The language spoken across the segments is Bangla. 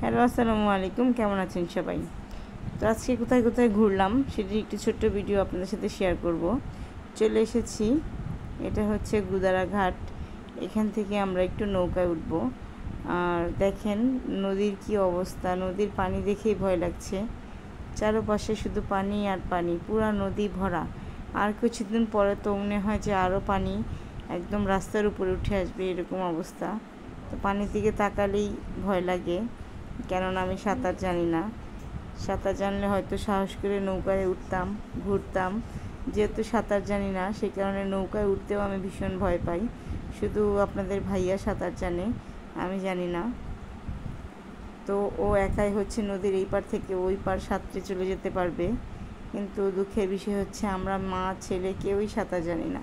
হ্যালো, আসসালামু আলাইকুম। কেমন আছেন সবাই? তো আজকে কোথায় কোথায় ঘুরলাম সেটি একটি ছোট্ট ভিডিও আপনাদের সাথে শেয়ার করব। চলে এসেছি, এটা হচ্ছে গুদারা ঘাট। এখান থেকে আমরা একটু নৌকায় উঠব। আর দেখেন নদীর কি অবস্থা, নদীর পানি দেখেই ভয় লাগছে। চারপাশে শুধু পানি আর পানি, পুরা নদী ভরা। আর কিছুদিন পরে তো মনে হয় যে আরও পানি একদম রাস্তার উপরে উঠে আসবে, এরকম অবস্থা। তো পানির দিকে তাকালেই ভয় লাগে, কেননা আমি সাঁতার জানি না। সাঁতার জানলে হয়তো সাহস করে নৌকায় উঠতাম, ঘুরতাম। যেহেতু সাঁতার জানি না, সেই কারণে নৌকায় উঠতেও আমি ভীষণ ভয় পাই। শুধু আপনাদের ভাইয়া সাঁতার জানে, আমি জানি না। তো ও একাই হচ্ছে নদীর এই পার থেকে ওই পার সাঁতরে চলে যেতে পারবে, কিন্তু দুঃখের বিষয় হচ্ছে আমরা মা ছেলে কেউই সাঁতার জানি না।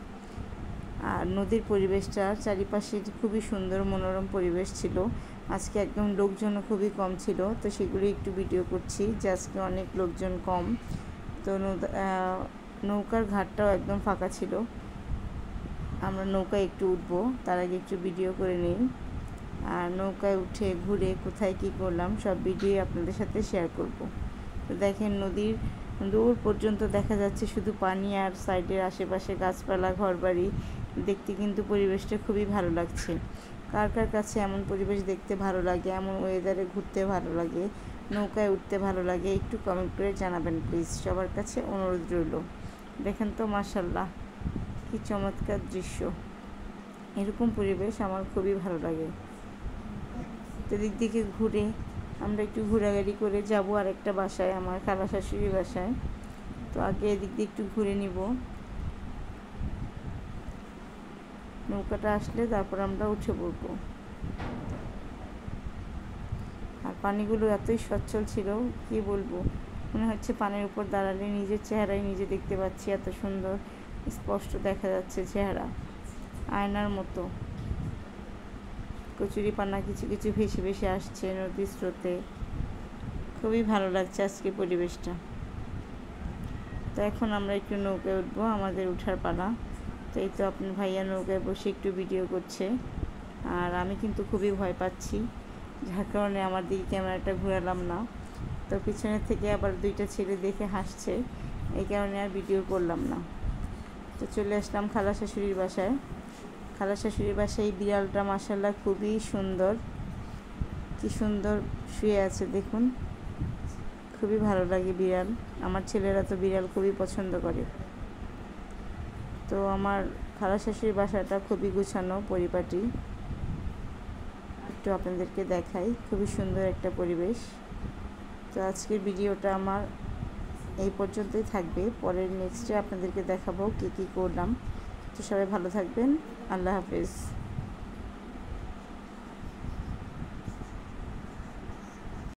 আর নদীর পরিবেশটা চারিপাশে খুবই সুন্দর মনোরম পরিবেশ ছিল। আজকে একদম লোকজনও খুবই কম ছিল, তো সেগুলি একটু ভিডিও করছি যে আজকে অনেক লোকজন কম। তো নৌকার ঘাটটাও একদম ফাঁকা ছিল। আমরা নৌকায় একটু উঠবো, তার আগে একটু ভিডিও করে নিই। আর নৌকায় উঠে ঘুরে কোথায় কী করলাম সব ভিডিও আপনাদের সাথে শেয়ার করব। তো দেখেন নদীর দূর পর্যন্ত দেখা যাচ্ছে শুধু পানি, আর সাইডের আশেপাশে গাছপালা, ঘরবাড়ি। দেখতে কিন্তু পরিবেশটা খুবই ভালো লাগছে। কার কার কাছে এমন পরিবেশ দেখতে ভালো লাগে, এমন ওয়েদারে ঘুরতে ভালো লাগে, নৌকায় উঠতে ভালো লাগে, একটু কমেন্ট করে জানাবেন প্লিজ। সবার কাছে অনুরোধ রইল। দেখেন তো মাশাল্লাহ, কি চমৎকার দৃশ্য। এরকম পরিবেশ আমার খুবই ভালো লাগে। তো দিক দিকে ঘুরে আমরা একটু ঘোরাঘুরি করে যাব আরেকটা বাসায়, আমার খালা শাশুড়ির বাসায়। তো আগে এদিক দিয়ে একটু ঘুরে নিব, নৌকাটা আসলে তারপর আমরা উঠে পড়ব। আর পানিগুলো এতই সচ্ছল ছিল, কি বলবো, মনে হচ্ছে পানির উপর দাঁড়ালে নিজের চেহারাই নিজে দেখতে পাচ্ছি। এত সুন্দর স্পষ্ট দেখা যাচ্ছে চেহারা, আয়নার মতো। কচুরি পানা কিছু কিছু ভেসে ভেসে আসছে নদীর স্রোতে। খুবই ভালো লাগছে আজকে পরিবেশটা। তো এখন আমরা একটু নৌকায় উঠবো, আমাদের উঠার পালা। তো এই তো আপনার ভাইয়া নৌকায় বসে একটু ভিডিও করছে, আর আমি কিন্তু খুবই ভয় পাচ্ছি, যার কারণে আমার দিকে ক্যামেরাটা ঘোরালাম না। তো পিছনের থেকে আবার দুইটা ছেলে দেখে হাসছে, এই কারণে আর ভিডিও করলাম না। তো চলে আসলাম খালা শাশুড়ির বাসায়। খালা শাশুড়ির বাসায় এই বিড়ালটা মাশাআল্লাহ খুবই সুন্দর, কি সুন্দর শুয়ে আছে দেখুন। খুবই ভালো লাগে বিড়াল, আমার ছেলেরা তো বিড়াল খুবই পছন্দ করে। তো আমার খালা শাশুড়ির বাসাটা খুবই গুছানো পরিপাটি, একটু আপনাদেরকে দেখাই। খুবই সুন্দর একটা পরিবেশ। তো আজকের ভিডিওটা আমার এই পর্যন্তই থাকবে, পরের নেক্সটে আপনাদেরকে দেখাবো কী কী করলাম। তো সবাই ভালো থাকবেন, আল্লাহ হাফেজ।